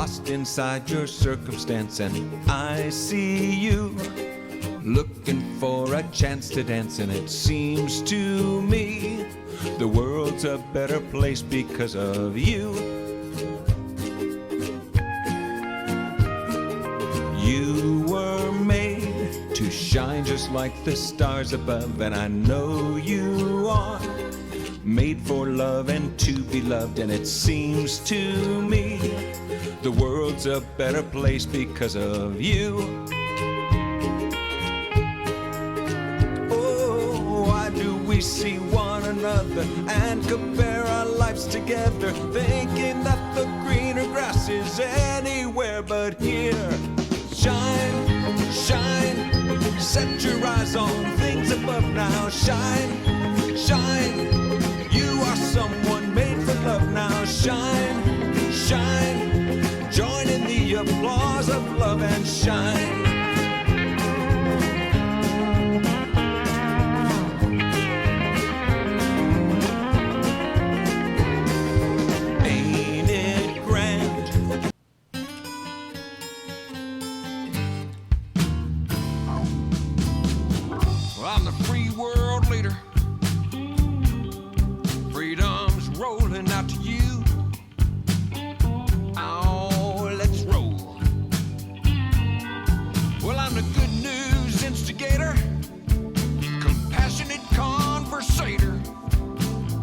lost inside your circumstance, and I see you looking for a chance to dance, and it seems to me the world's a better place because of you. You were made to shine just like the stars above, and I know you are made for love and to be loved, and it seems to me the world's a better place because of you. Oh, why do we see one another and compare our lives together, thinking that the greener grass is anywhere but here? Shine, shine, set your eyes on things above now. Shine, shine, you are someone made for love now. Shine, shine, join in the applause of love and shine. Ain't it grand? Well, I'm the free world leader. Freedom's rolling out to you. Oh, let's roll. Well, I'm the good news instigator, compassionate conversator.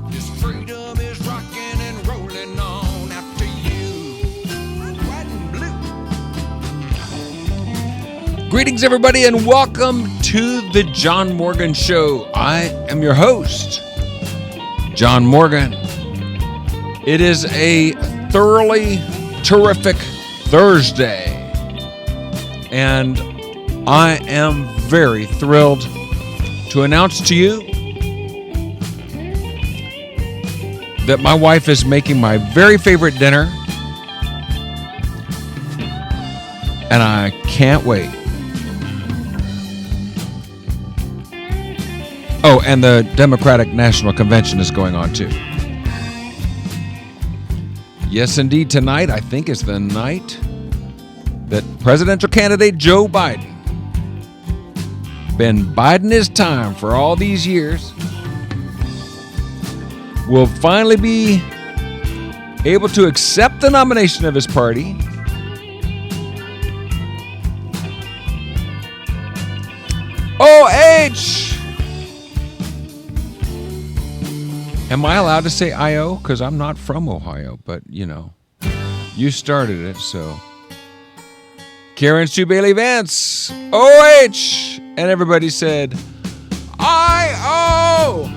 This freedom is rocking and rolling on after you. White and blue. Greetings, everybody, and welcome to the John Morgan Show. I am your host, John Morgan. It is a thoroughly terrific Thursday, and I am very thrilled to announce to you that my wife is making my very favorite dinner, and I can't wait. Oh, and the Democratic National Convention is going on too. Yes, indeed, tonight I think is the night that presidential candidate Joe Biden, been Biden his time for all these years, will finally be able to accept the nomination of his party OH. Am I allowed to say I.O.? Because I'm not from Ohio, but, you know, you started it, so. Karen Sue Bailey Vance, OH! And everybody said, I.O.!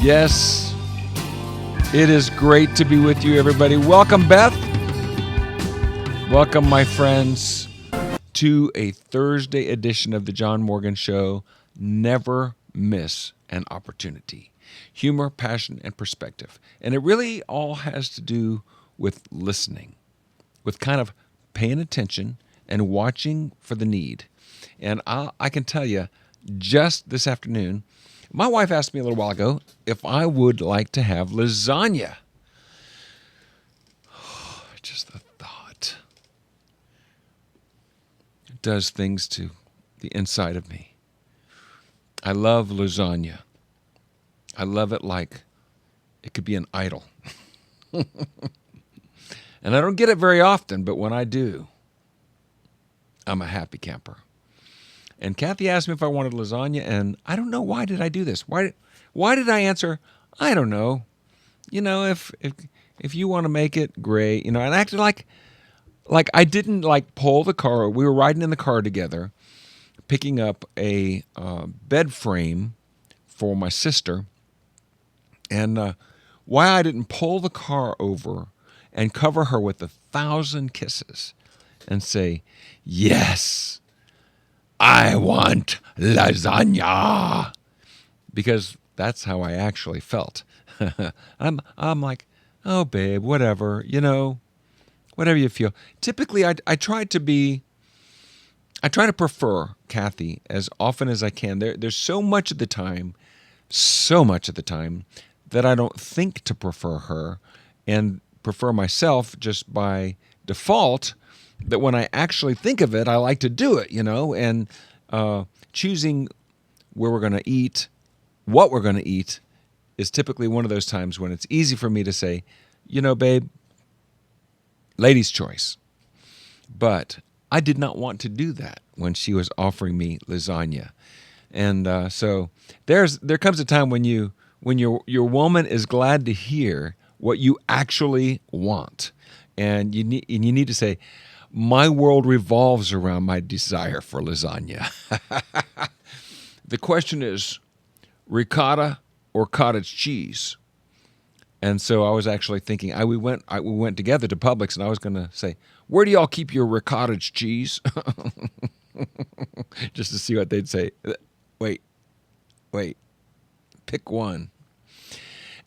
Yes, it is great to be with you, everybody. Welcome, Beth. Welcome, my friends, to a Thursday edition of the John Morgan Show. Never miss an opportunity. Humor, passion, and perspective. And it really all has to do with listening, with kind of paying attention and watching for the need. And I can tell you, just this afternoon, my wife asked me a little while ago if I would like to have lasagna. Just the thought. It does things to the inside of me. I love lasagna. I love it like it could be an idol. And I don't get it very often, but when I do, I'm a happy camper. And Kathy asked me if I wanted lasagna, and I don't know, why did I do this? Why did I answer, I don't know. You know, if you want to make it, great. You know, and I acted like I didn't like pull the car. We were riding in the car together, picking up a bed frame for my sister. And why I didn't pull the car over and cover her with 1,000 kisses and say, yes, I want lasagna. Because that's how I actually felt. I'm like, oh, babe, whatever, you know, whatever you feel. Typically, I try to prefer Kathy as often as I can. There's so much of the time that I don't think to prefer her, and prefer myself just by default, that when I actually think of it, I like to do it, and choosing where we're going to eat, what we're going to eat, is typically one of those times when it's easy for me to say, babe, lady's choice. But I did not want to do that when she was offering me lasagna. And so there comes a time when your woman is glad to hear what you actually want. And you need to say, my world revolves around my desire for lasagna. The question is, ricotta or cottage cheese? And so I was actually thinking, we went together to Publix, and I was going to say, where do y'all keep your ricotta cheese? Just to see what they'd say. Wait, pick one.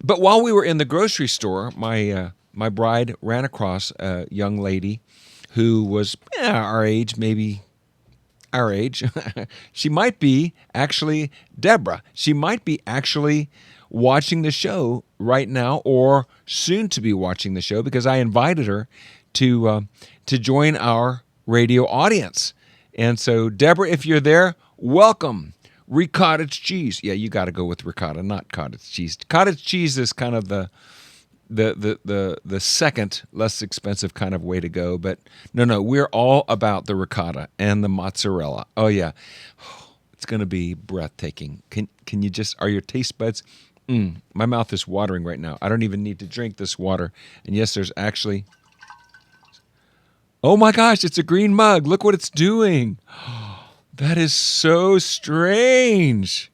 But while we were in the grocery store, my bride ran across a young lady who was our age, maybe our age. She might be actually Deborah. She might be actually watching the show right now, or soon to be watching the show, because I invited her to join our radio audience. And so, Deborah, if you're there, welcome. Ricotta cheese. Yeah, you got to go with ricotta, not cottage cheese. Cottage cheese is kind of the second less expensive kind of way to go. But no, we're all about the ricotta and the mozzarella. Oh yeah, it's going to be breathtaking. Can you just, are your taste buds? My mouth is watering right now. I don't even need to drink this water. And yes, there's actually, oh my gosh, it's a green mug. Look what it's doing. That is so strange.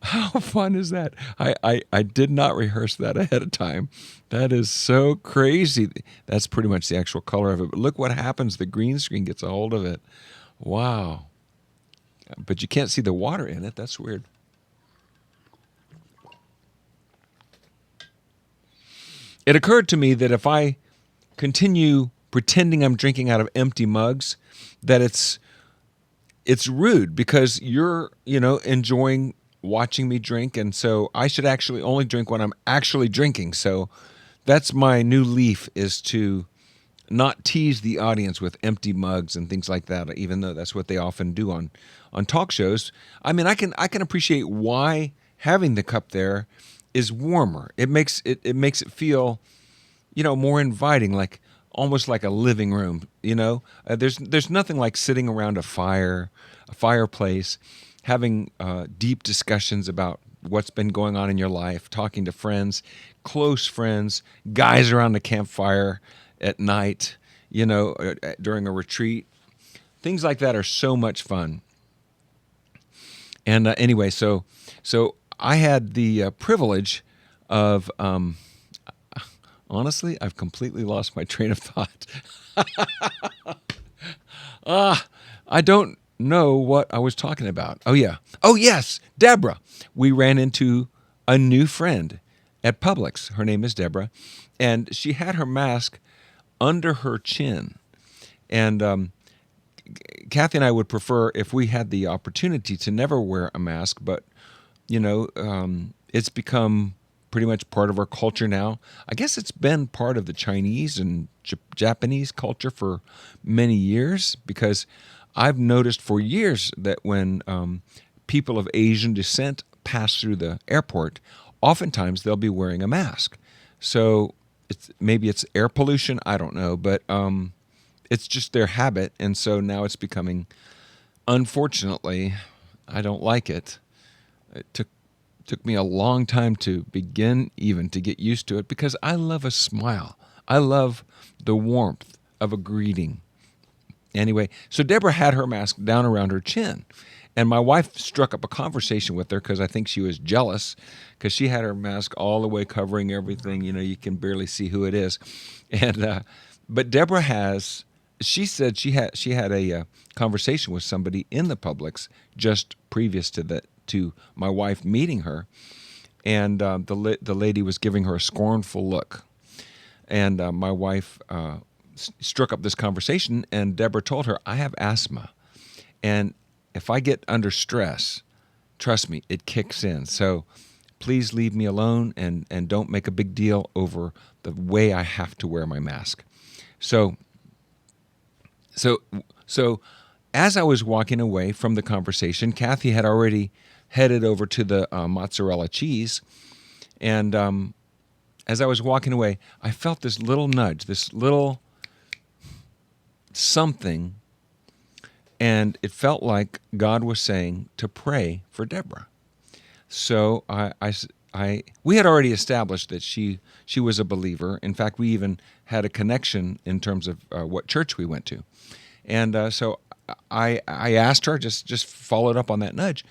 How fun is that? I did not rehearse that ahead of time. That is so crazy. That's pretty much the actual color of it. But look what happens. The green screen gets a hold of it. Wow. But you can't see the water in it. That's weird. It occurred to me that if I continue pretending I'm drinking out of empty mugs, that it's rude, because you're, enjoying watching me drink, and so I should actually only drink when I'm actually drinking. So that's my new leaf, is to not tease the audience with empty mugs and things like that, even though that's what they often do on talk shows. I mean, I can appreciate why having the cup there is warmer. It makes it feel, more inviting, like almost like a living room. There's nothing like sitting around a fireplace, having deep discussions about what's been going on in your life, talking to friends, close friends, guys around the campfire at night, during a retreat. Things like that are so much fun. And anyway, so I had the privilege of, honestly, I've completely lost my train of thought. I don't know what I was talking about. Oh, yeah. Oh, yes, Deborah. We ran into a new friend at Publix. Her name is Deborah, and she had her mask under her chin. And Kathy and I would prefer, if we had the opportunity, to never wear a mask, but, it's become pretty much part of our culture now. I guess it's been part of the Chinese and Japanese culture for many years, because I've noticed for years that when people of Asian descent pass through the airport, oftentimes they'll be wearing a mask. So maybe it's air pollution, I don't know, but it's just their habit, and so now it's becoming, unfortunately, I don't like it. It took me a long time to begin even to get used to it, because I love a smile. I love the warmth of a greeting. Anyway, so Deborah had her mask down around her chin, and my wife struck up a conversation with her, because I think she was jealous, because she had her mask all the way covering everything. You can barely see who it is. And but Deborah she said she had a conversation with somebody in the Publix just previous to my wife meeting her, and the lady was giving her a scornful look, and my wife struck up this conversation, and Deborah told her, I have asthma, and if I get under stress, trust me, it kicks in. So please leave me alone and don't make a big deal over the way I have to wear my mask. So so as I was walking away from the conversation, Kathy had already headed over to the mozzarella cheese. And as I was walking away, I felt this little nudge, this little something. And it felt like God was saying to pray for Deborah. So we had already established that she was a believer. In fact, we even had a connection in terms of what church we went to. And so I asked her, just followed up on that nudge,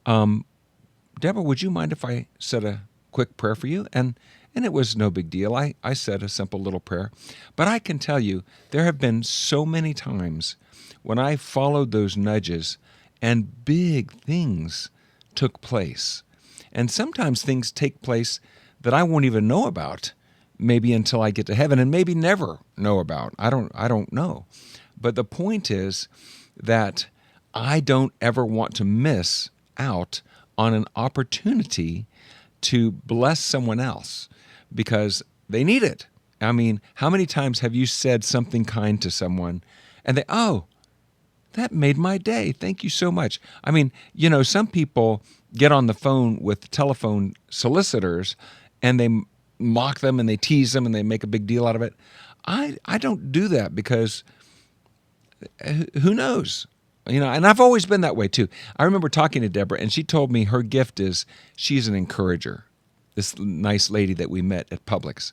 Deborah, would you mind if I said a quick prayer for you? And it was no big deal. I said a simple little prayer. But I can tell you, there have been so many times when I followed those nudges and big things took place. And sometimes things take place that I won't even know about, maybe until I get to heaven, and maybe never know about. I don't know. But the point is that I don't ever want to miss out on an opportunity to bless someone else because they need it. I mean, how many times have you said something kind to someone and they, oh, that made my day. Thank you so much. I mean, some people get on the phone with telephone solicitors and they mock them and they tease them and they make a big deal out of it. I don't do that because who knows? And I've always been that way too. I remember talking to Deborah and she told me her gift is she's an encourager. This nice lady that we met at Publix.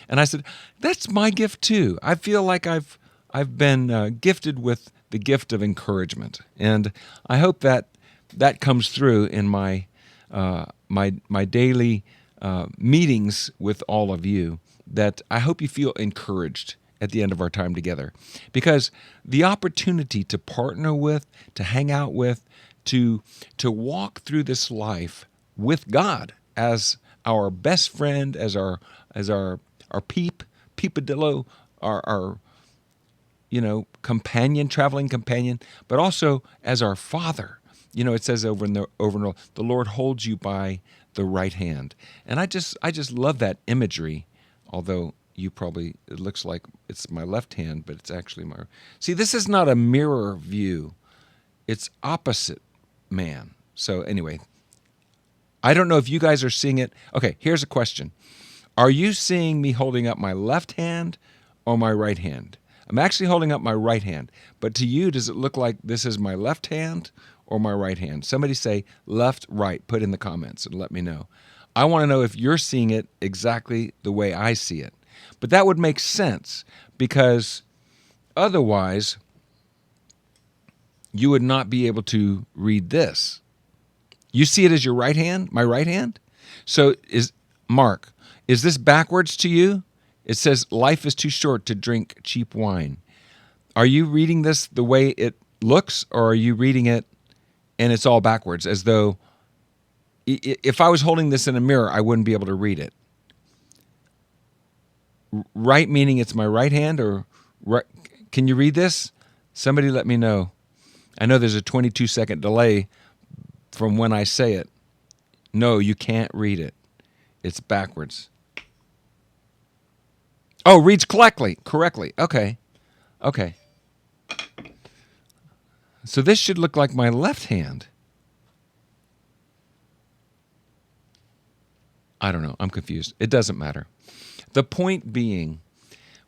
And I said, that's my gift too. I feel like I've been gifted with the gift of encouragement. And I hope that comes through in my daily meetings with all of you, that I hope you feel encouraged at the end of our time together. Because the opportunity to partner with, to hang out with, to walk through this life with God as our best friend, as our peepadillo, our companion, traveling companion, but also as our Father. It says over and over, the Lord holds you by the right hand. And I just love that imagery, although it looks like it's my left hand, but it's actually see, this is not a mirror view. It's opposite man. So anyway, I don't know if you guys are seeing it. Okay, here's a question. Are you seeing me holding up my left hand or my right hand? I'm actually holding up my right hand, but to you, does it look like this is my left hand or my right hand? Somebody say left, right, put in the comments and let me know. I want to know if you're seeing it exactly the way I see it. But that would make sense because otherwise you would not be able to read this. You see it as your right hand, my right hand? So Mark, is this backwards to you? It says, life is too short to drink cheap wine. Are you reading this the way it looks, or are you reading it and it's all backwards, as though if I was holding this in a mirror, I wouldn't be able to read it? Right meaning it's my right hand, or right? Can you read this? Somebody let me know. I know there's a 22-second delay from when I say it. No, you can't read it. It's backwards. Oh, reads correctly. Okay. So this should look like my left hand. I don't know. I'm confused. It doesn't matter. The point being,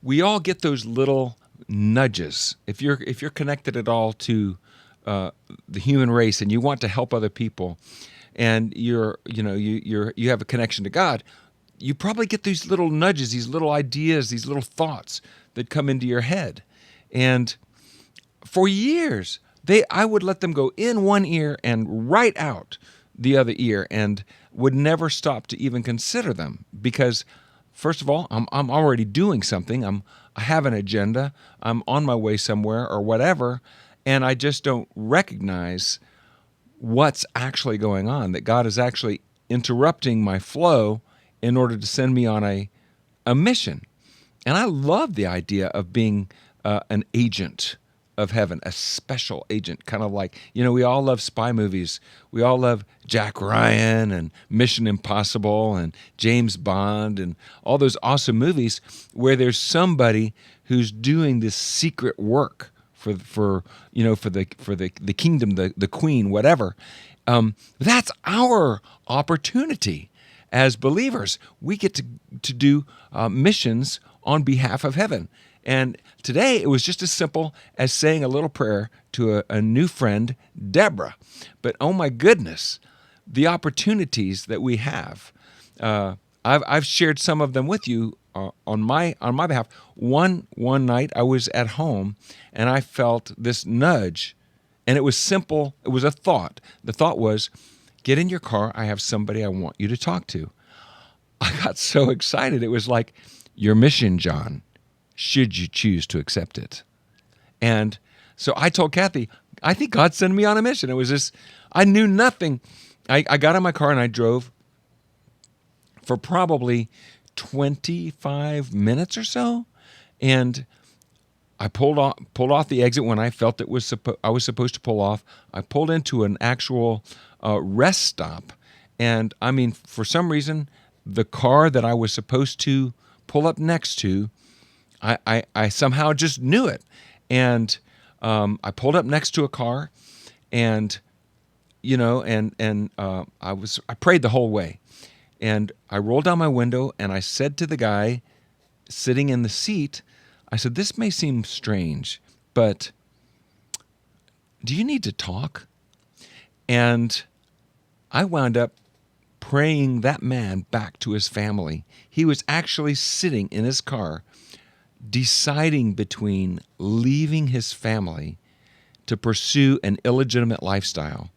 we all get those little nudges. If you're connected at all to the human race and you want to help other people, and you have a connection to God, you probably get these little nudges, these little ideas, these little thoughts that come into your head. And for years, I would let them go in one ear and right out the other ear, and would never stop to even consider them because, first of all, I'm already doing something. I have an agenda. I'm on my way somewhere or whatever, and I just don't recognize what's actually going on, that God is actually interrupting my flow in order to send me on a mission. And I love the idea of being an agent of heaven, a special agent, kind of like, we all love spy movies. We all love Jack Ryan and Mission Impossible and James Bond and all those awesome movies where there's somebody who's doing this secret work for the kingdom, the queen, whatever. That's our opportunity as believers. We get to do missions on behalf of heaven. And today it was just as simple as saying a little prayer to a new friend, Deborah. But oh my goodness, the opportunities that we have. I've shared some of them with you on my behalf. One night I was at home and I felt this nudge, and it was simple. It was a thought. The thought was, get in your car. I have somebody I want you to talk to. I got so excited. It was like, your mission, John, should you choose to accept it. And so I told Kathy, I think God sent me on a mission. It was this, I knew nothing. I got in my car and I drove for probably 25 minutes or so. And I pulled off the exit when I felt I was supposed to pull off. I pulled into an actual rest stop. And I mean, for some reason, the car that I was supposed to pull up next to, I somehow just knew it. And I pulled up next to a car, and I prayed the whole way. And I rolled down my window and I said to the guy sitting in the seat, I said, this may seem strange, but do you need to talk? And I wound up praying that man back to his family. He was actually sitting in his car deciding between leaving his family to pursue an illegitimate lifestyle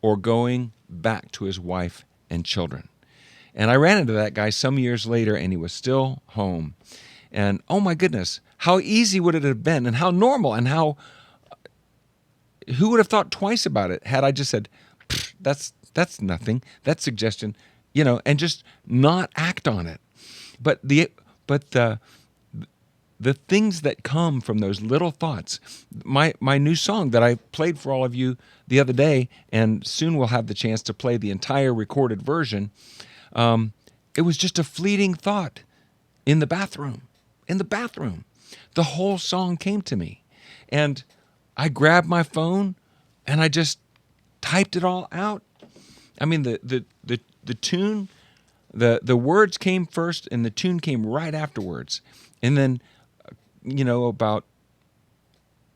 or going back to his wife and children. And I ran into that guy some years later, and he was still home. And oh my goodness, how easy would it have been, and how normal, and who would have thought twice about it had I just said, that's nothing, that's suggestion, and just not act on it. But the things that come from those little thoughts, my new song that I played for all of you the other day, and soon we'll have the chance to play the entire recorded version, it was just a fleeting thought in the bathroom. The whole song came to me. And I grabbed my phone and I just typed it all out. I mean, the tune, the words came first and the tune came right afterwards. And then, about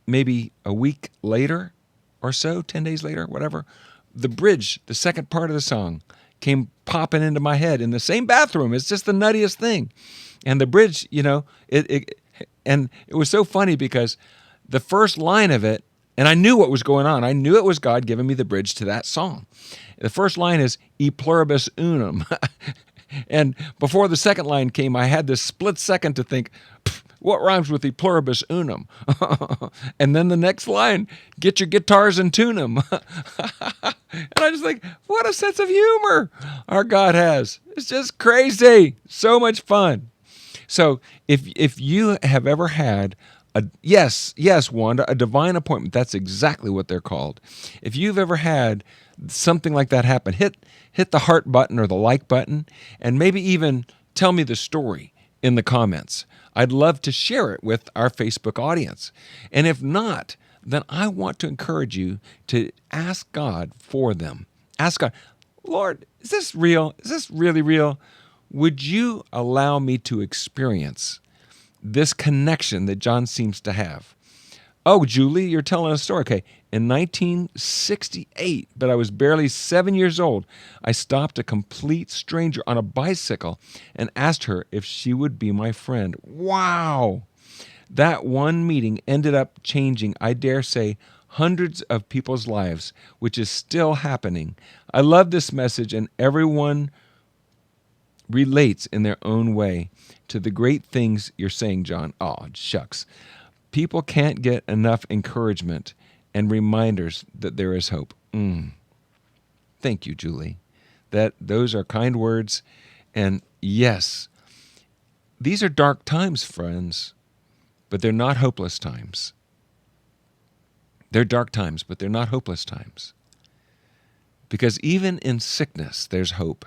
maybe a week later or so, 10 days later, whatever, the bridge, the second part of the song, came popping into my head in the same bathroom. It's just the nuttiest thing. And the bridge, and it was so funny because the first line of it, and I knew what was going on. I knew it was God giving me the bridge to that song. The first line is E pluribus unum. And before the second line came, I had this split second to think, what rhymes with E pluribus unum? And then the next line, get your guitars and tune them. And I just think, what a sense of humor our God has. It's just crazy. So much fun. So if you have ever had yes, Wanda, a divine appointment, that's exactly what they're called. If you've ever had something like that happen, hit the heart button or the like button, and maybe even tell me the story in the comments. I'd love to share it with our Facebook audience. And if not, then I want to encourage you to ask God for them. Ask God, Lord, is this real? Is this really real? Would you allow me to experience this connection that John seems to have? Oh, Julie, you're telling a story. Okay, in 1968, but I was barely 7 years old, I stopped a complete stranger on a bicycle and asked her if she would be my friend. Wow! That one meeting ended up changing, I dare say, hundreds of people's lives, which is still happening. I love this message, and everyone relates in their own way to the great things you're saying, John. Oh, shucks. People can't get enough encouragement and reminders that there is hope. Thank you, Julie. Those are kind words. And yes, these are dark times, friends, but they're not hopeless times. They're dark times, but they're not hopeless times. Because even in sickness, there's hope.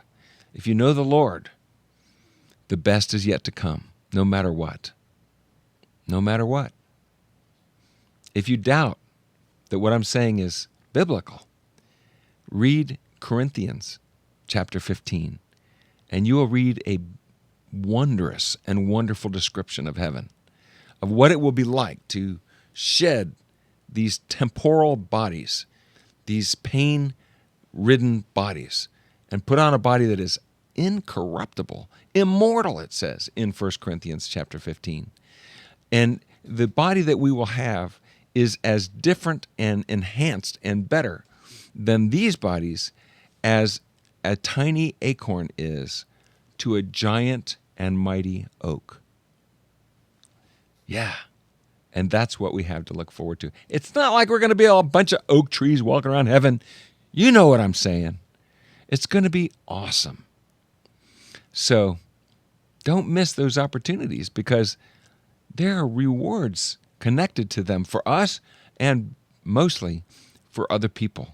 If you know the Lord, the best is yet to come, no matter what. No matter what. If you doubt that what I'm saying is biblical, read Corinthians chapter 15, and you will read a wondrous and wonderful description of heaven, of what it will be like to shed these temporal bodies, these pain-ridden bodies, and put on a body that is incorruptible, immortal, it says in 1 Corinthians chapter 15. And the body that we will have is as different and enhanced and better than these bodies as a tiny acorn is to a giant and mighty oak. Yeah. And that's what we have to look forward to. It's not like we're going to be a bunch of oak trees walking around heaven. You know what I'm saying. It's going to be awesome. So don't miss those opportunities, because there are rewards connected to them for us and mostly for other people.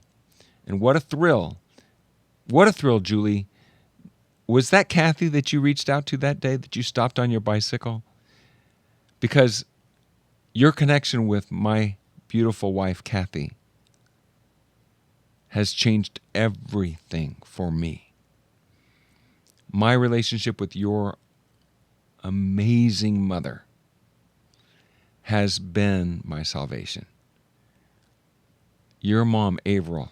And what a thrill. What a thrill, Julie. Was that Kathy that you reached out to that day that you stopped on your bicycle? Because your connection with my beautiful wife, Kathy, has changed everything for me. My relationship with your amazing mother has been my salvation. Your mom, Averill,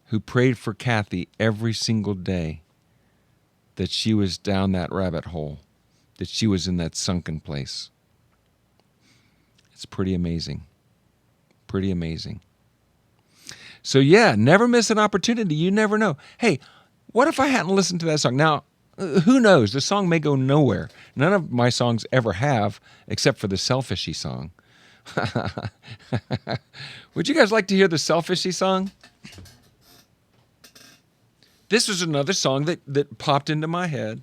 who prayed for Kathy every single day that she was down that rabbit hole, that she was in that sunken place. It's pretty amazing. Pretty amazing. So yeah, never miss an opportunity. You never know. Hey, what if I hadn't listened to that song? Now, who knows? The song may go nowhere. None of my songs ever have, except for the Selfishy song. Would you guys like to hear the Selfishy song? This was another song that popped into my head.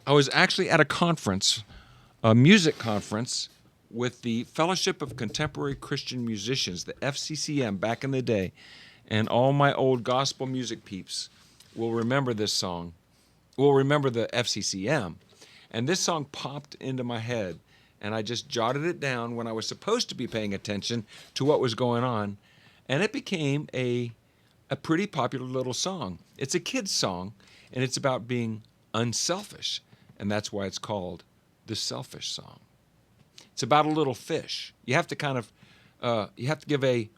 I was actually at a conference, a music conference, with the Fellowship of Contemporary Christian Musicians, the FCCM, back in the day. And all my old gospel music peeps will remember this song, will remember the FCCM. And this song popped into my head, and I just jotted it down when I was supposed to be paying attention to what was going on. And it became a pretty popular little song. It's a kid's song, and it's about being unselfish. And that's why it's called the Selfish Song. It's about a little fish. You have to kind of, you have to give a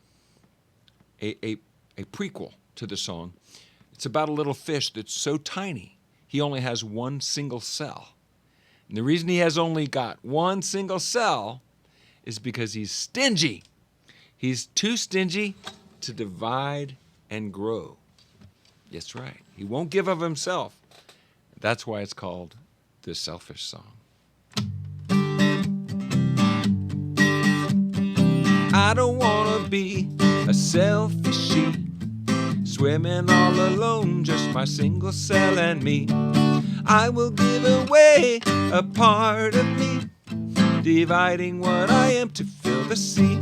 prequel to the song. It's about a little fish that's so tiny, he only has one single cell. And the reason he has only got one single cell is because he's stingy. He's too stingy to divide and grow. That's right. He won't give of himself. That's why it's called the Selfish Song. I don't want to be a selfish sheep, swimming all alone, just my single cell and me. I will give away a part of me, dividing what I am to fill the sea.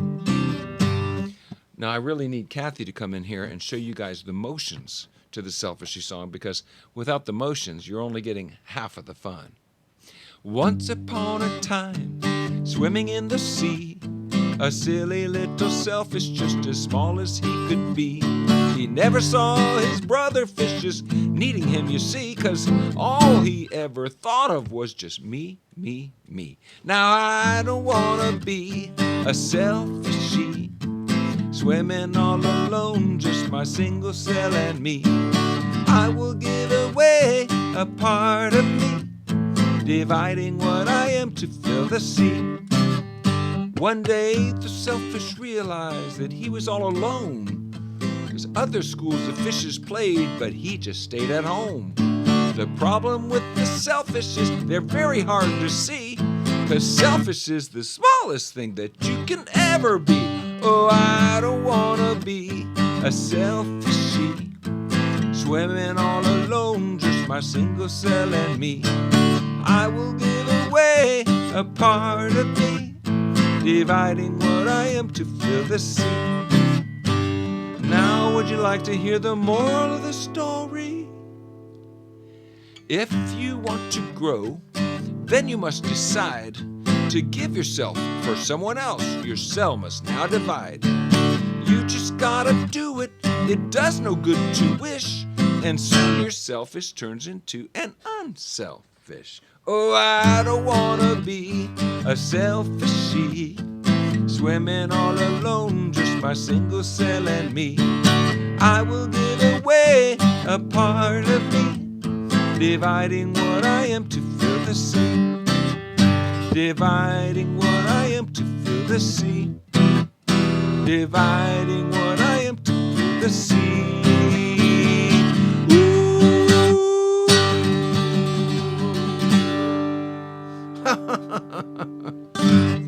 Now, I really need Kathy to come in here and show you guys the motions to the Selfishy Song, because without the motions, you're only getting half of the fun. Once upon a time, swimming in the sea, a silly little selfish, just as small as he could be. He never saw his brother fishes needing him, you see, 'cause all he ever thought of was just me, me, me. Now I don't wanna be a selfish sheep, swimming all alone, just my single cell and me. I will give away a part of me, dividing what I am to fill the sea. One day the selfish realized that he was all alone, 'cause other schools of fishes played, but he just stayed at home. The problem with the selfish is they're very hard to see, 'cause selfish is the smallest thing that you can ever be. Oh, I don't wanna be a selfish sheep, swimming all alone, just my single cell and me. I will give away a part of me, dividing what I am to fill the sea. Now would you like to hear the moral of the story? If you want to grow, then you must decide to give yourself for someone else. Your cell must now divide. You just gotta do it. It does no good to wish, and soon your selfish turns into an unselfish. Oh, I don't wanna be a selfishy, swimming all alone, just my single cell and me. I will give away a part of me, dividing what I am to fill the sea. Dividing what I am to fill the sea. Dividing what I am to fill the sea.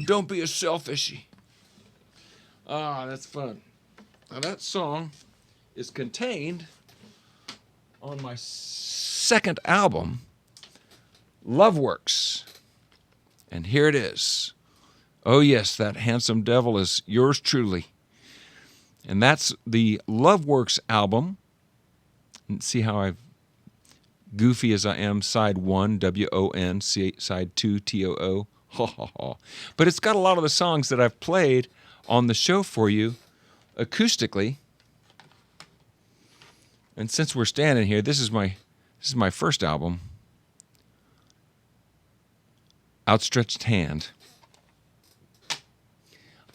Don't be a selfishy. Ah, that's fun. Now that song is contained on my second album, Loveworks. And here it is. Oh yes, that handsome devil is yours truly. And that's the Loveworks album. And see how I've goofy as I am, side 1, WON, side 2, TOO. But it's got a lot of the songs that I've played on the show for you acoustically. And since we're standing here, this is my first album, Outstretched Hand.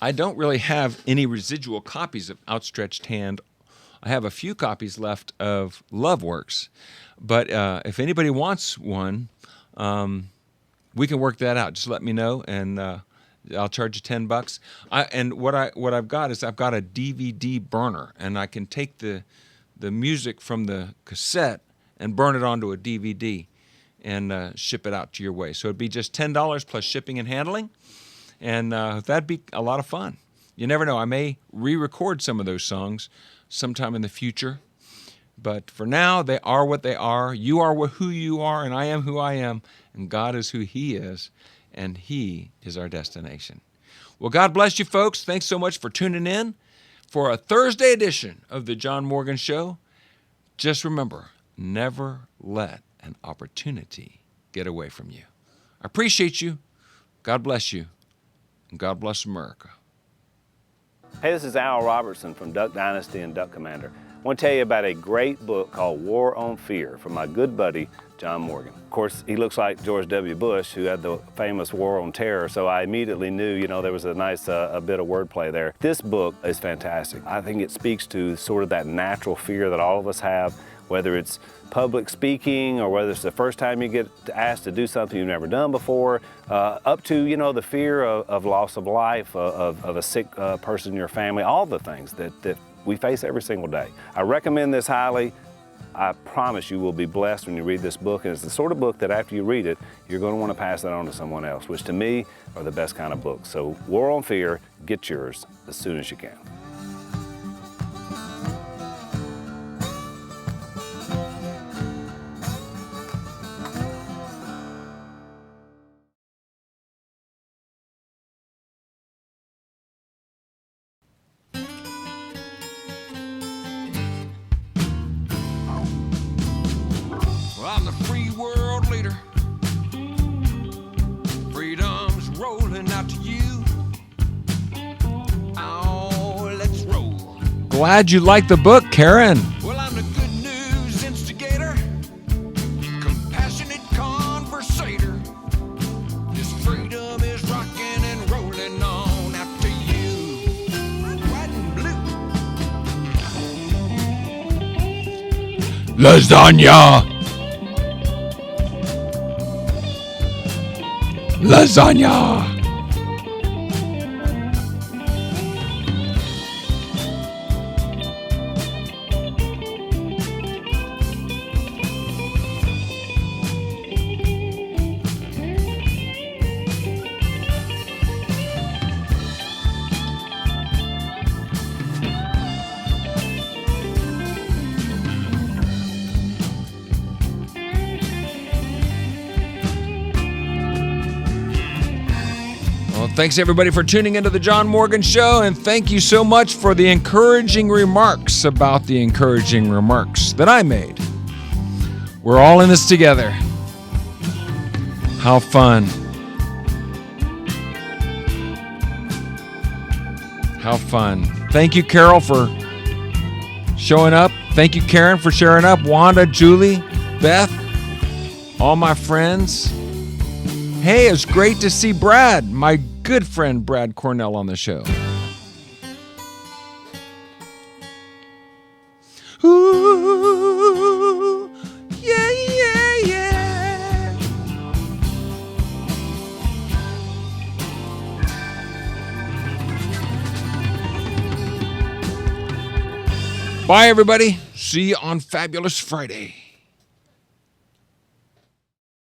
I don't really have any residual copies of Outstretched Hand. I have a few copies left of Loveworks, but if anybody wants one, we can work that out. Just let me know, and I'll charge you $10. And what I've got is I've got a DVD burner, and I can take the music from the cassette and burn it onto a DVD and ship it out to your way. So it'd be just $10 plus shipping and handling, and that'd be a lot of fun. You never know. I may re-record some of those songs sometime in the future, but for now, they are what they are. You are who you are, and I am who I am, and God is who He is, and He is our destination. Well, God bless you, folks. Thanks so much for tuning in for a Thursday edition of The John Morgan Show. Just remember, never let an opportunity get away from you. I appreciate you. God bless you, and God bless America. Hey, this is Al Robertson from Duck Dynasty and Duck Commander. I want to tell you about a great book called War on Fear from my good buddy, John Morgan. Of course, he looks like George W. Bush, who had the famous War on Terror, so I immediately knew, there was a nice a bit of wordplay there. This book is fantastic. I think it speaks to sort of that natural fear that all of us have, whether it's public speaking or whether it's the first time you get asked to do something you've never done before, up to, the fear of loss of life, of a sick person in your family, all the things that we face every single day. I recommend this highly. I promise you will be blessed when you read this book, and it's the sort of book that after you read it, you're going to want to pass that on to someone else, which to me are the best kind of books. So War on Fear, get yours as soon as you can. I'm the free world leader. Freedom's rolling out to you. Oh, let's roll. Glad you liked the book, Karen. Well, I'm the good news instigator, compassionate conversator. This freedom is rocking and rolling on out to you. White and blue. Lasagna. Lasagna! Thanks everybody for tuning into the John Morgan Show, and thank you so much for the encouraging remarks about the encouraging remarks that I made. We're all in this together. How fun. How fun. Thank you, Carol, for showing up. Thank you, Karen, for sharing up. Wanda, Julie, Beth, all my friends. Hey, it's great to see Brad, my good friend Brad Cornell, on the show. Ooh, yeah, yeah, yeah. Bye, everybody. See you on Fabulous Friday.